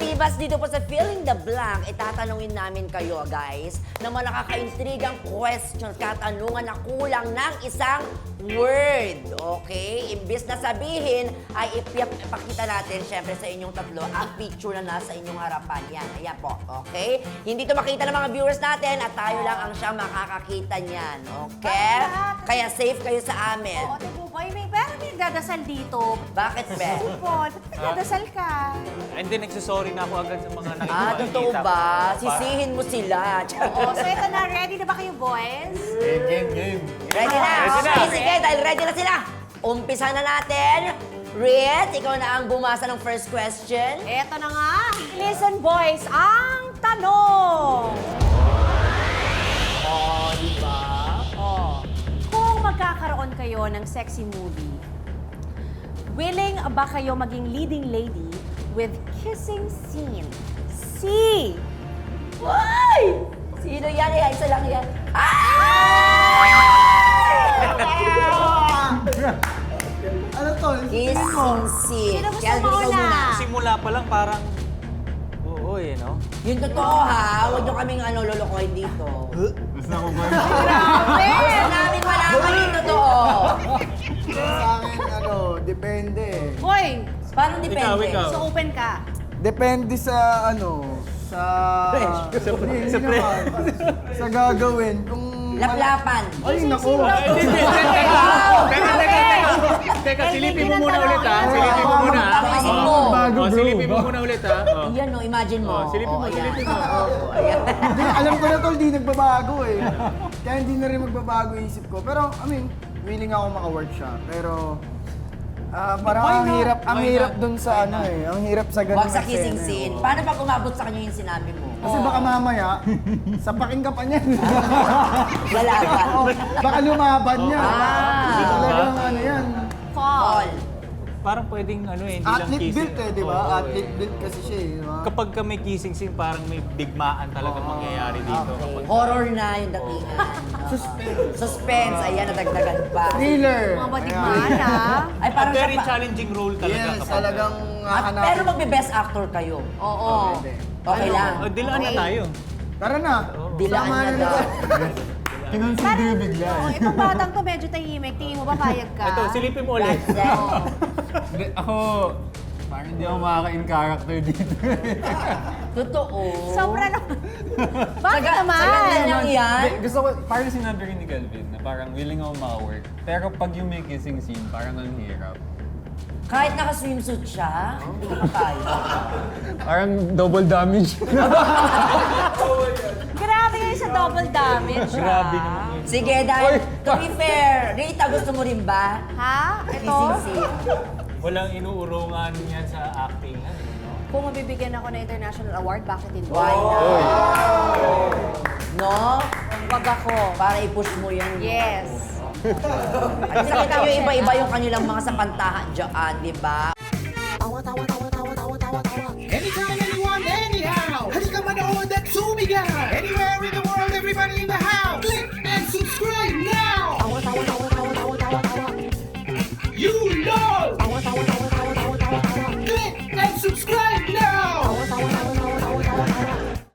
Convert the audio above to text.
Tibas, dito po sa Filling the Blank, itatanungin namin kayo, guys, ng mga nakaka-intrigang questions, katanungan na kulang ng isang word. Okay? Imbis na sabihin, ay ipakita natin, syempre, sa inyong tatlo, ang picture na nasa inyong harapan. Yan, ayan po. Okay? Hindi to makita ng mga viewers natin at tayo lang ang siyang makakakita niyan. Okay? Kaya safe kayo sa amin. Oo, Tibo Boy, pero may nagdadasal dito. Bakit, Ben? Paul, ba't nagdadasal ka? Hindi, nagsusorry na ako agad sa mga nakikita. Ah, totoo ba? Sisihin mo sila. Oo, so ito na, ready na ba kayo, boys? Game. Ready na? Ready na. Okay, sige, dahil ready na sila. Umpisa na natin. Riet, ikaw na ang bumasa ng first question. Ito na nga. Listen, boys, ang tanong. Oh, di ba? Oh. Kung magkakaroon kayo ng sexy movie, willing ba kayo maging leading lady with kissing scene? C. Ay! Sino yan? Isa lang yan. Ano to? Kissing scene. Sino gusto Kelvin, ikaw mauna? muna. Simula pa lang parang, oo no? Yung totoo ha, huwag nyo kaming lulukoy dito. Gusto ko ba? Gusto namin malaman yung totoo. Sa akin, depende. Hoy, Paano depende? Ikaw. so open ka. Depende sa sa... Hindi naman. Sa gagawin. Kung... Laplapan. Ay, naku! Teka, silipin mo muna ulit ha. Silipin mo muna ha. Isip mo. Bago, bro. Silipin mo muna ulit ha. Yan no, imagine mo. Silipin mo, ayan. silipin mo. Ayan. Hindi, alam ko na tol, di nagbabago eh. Kaya hindi na rin magbabago yung isip ko. Pero, I mean, willing ako maka-work siya. Pero, parang ang hirap dun sa ang hirap sa ganun. Huwag sa kissing scene. Paano pag umabot sa kanya yung sinabi mo? Kasi baka mamaya, sapakin ka pa niyan. Lalaban. Baka lumaban niya. Ah. Talagang yan. Paul. Parang pwedeng hindi lang Athlete kissing. built di ba? Oo, Athlete built kasi siya eh. Di ba? Kapag ka may kissing scene, parang may digmaan talaga mangyayari dito. Okay. Horror na yung datingan. Suspense. Ayan, nadagdagan pa. Thriller. Mga badigmaan, ha? Ay, A parang very siya pa. challenging role talaga. Yes, kapag- talagang hahanapin. Pero magbe-best actor kayo. Oo. Okay lang. Dilaan na tayo. Tara na. Dilaan Tama na daw. Kinonsider bigla. Oo, itong batang to medyo tahimik. Tingin mo ba payag ka? Ito, silipin mo ulit. That's it. Oo. Ako, parang hindi ako makaka-in character dito. Totoo. Sobra na. Bakit Saga- naman? saga- lang yan. Hindi, gusto ko, parang sinabi rin ni Calvin na parang willing ako maka-work. Pero pag yung may kissing scene, parang ang hirap. Kahit naka-swimsuit siya, hindi ka kaya. Parang double damage. Grabe yun sa double damage. Grabe ha? naman yun. Sige, dahil to be fair, Rita, gusto mo rin ba? Ha? Ito? Kissing scene. Walang inuurungan yan sa acting. Kung mabibigyan ako ng international award, bakit hindi? Why not? No? Wag ako. Para i-push mo yan. Yes. At nakita nyo iba-iba yung kanilang mga sapantahan dyan, di ba?